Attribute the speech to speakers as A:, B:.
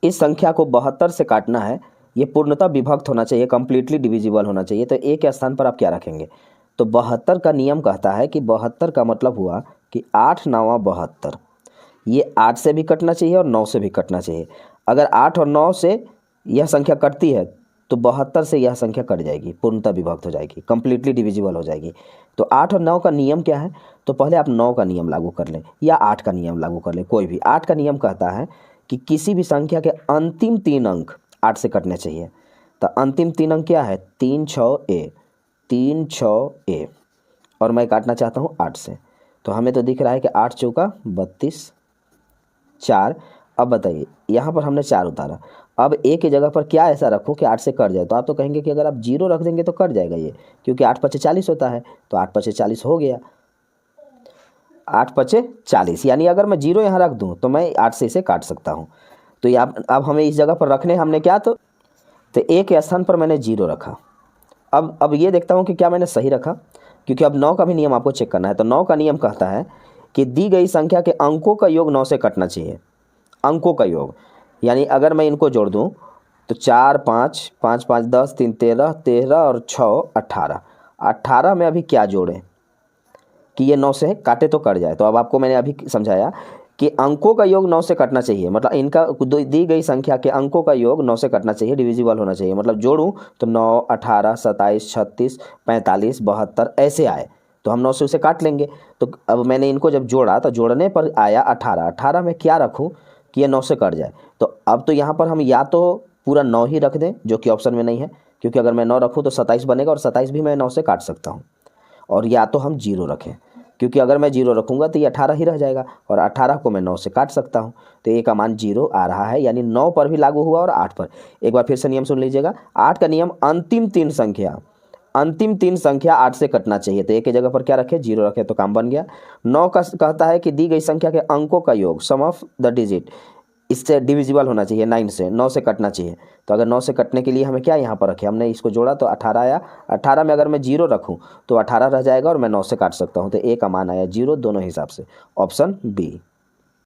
A: इस संख्या को 72 से काटना है, ये पूर्णतः विभक्त होना चाहिए, कंप्लीटली डिविजिबल होना चाहिए। तो ए के स्थान पर आप क्या रखेंगे? तो 72 का नियम कहता है कि 72 का मतलब हुआ कि 8 9 72, ये 8 से भी कटना चाहिए और 9 से भी कटना चाहिए। अगर 8 और 9 से यह संख्या कटती है तो 72 से यह संख्या कट जाएगी, पूर्णतः विभक्त हो जाएगी, कंप्लीटली डिविजिबल हो जाएगी। तो 8 और 9 का नियम क्या है? तो पहले आप 9 का नियम लागू कर लें या 8 का नियम लागू कर लें, कोई भी। 8 का नियम कहता है कि किसी भी संख्या के अंतिम 3 अंक 8 से कटने चाहिए। तो अंतिम 3 अंक क्या है? 3 6 ए, 3 6 ए, और मैं काटना चाहता हूँ 8 से। तो हमें तो दिख रहा है कि 8 चौका 32, 4। अब बताइए, यहाँ पर हमने 4 उतारा, अब ए की जगह पर क्या ऐसा रखो कि 8 से कट जाए? तो आप तो कहेंगे कि अगर आप 0 रख देंगे तो कट जाएगा ये, क्योंकि 8 पचे 40 होता है। तो 8 पचे 40 हो गया, 8 पचे 40, यानी अगर मैं 0 यहाँ रख दूँ तो मैं 8 से इसे काट सकता हूँ। तो ये अब हमें इस जगह पर रखने, हमने क्या, तो ए के स्थान पर मैंने 0 रखा। अब ये देखता हूँ कि क्या मैंने सही रखा, क्योंकि अब 9 का भी नियम आपको चेक करना है। तो 9 का नियम कहता है कि दी गई संख्या के अंकों का योग 9 से कटना चाहिए। अंकों का योग, यानी अगर मैं इनको जोड़ दूं तो 4 5 5 5 10 3 13 13 और 6 18। 18 में अभी क्या जोड़ें कि ये 9 से काटे तो कट जाए? तो अब आपको मैंने अभी समझाया कि अंकों का योग 9 से कटना चाहिए, मतलब इनका दी गई संख्या के अंकों का योग 9 से कटना चाहिए, डिविजिबल होना चाहिए। मतलब जोड़ूं तो 9 18 27 36 45 72 ऐसे आए, तो हम 9 से उसे काट लेंगे। तो अब मैंने इनको जब जोड़ा तो जोड़ने पर आया 18। 18 में क्या रखूं कि ये 9 से कट जाए? तो अब तो यहाँ पर हम या तो पूरा 9 ही रख दें, जो कि ऑप्शन में नहीं है, क्योंकि अगर मैं 9 रखूँ तो 27 बनेगा, और 27 भी मैं 9 से काट सकता हूँ। और या तो हम 0 रखें, क्योंकि अगर मैं 0 रखूँगा तो ये 18 ही रह जाएगा, और 18 को मैं 9 से काट सकता हूँ। तो ए का मान 0 आ रहा है, यानी 9 पर भी लागू हुआ और 8 पर। एक बार फिर से नियम सुन लीजिएगा। 8 का नियम, अंतिम 3 संख्या 8 से कटना चाहिए। तो ए की जगह पर क्या रखें? 0 रखें, तो काम बन गया। 9 का कहता है कि दी गई संख्या के अंकों का योग, सम ऑफ द डिजिट, इससे डिविजिबल होना चाहिए, 9 से, 9 से कटना चाहिए। तो अगर 9 से कटने के लिए हमें क्या यहाँ पर रखें? हमने इसको जोड़ा तो 18 आया। 18 में अगर मैं 0 रखूँ तो 18 रह जाएगा और मैं 9 से काट सकता हूँ। तो ए का मान आया 0 दोनों हिसाब से, ऑप्शन बी।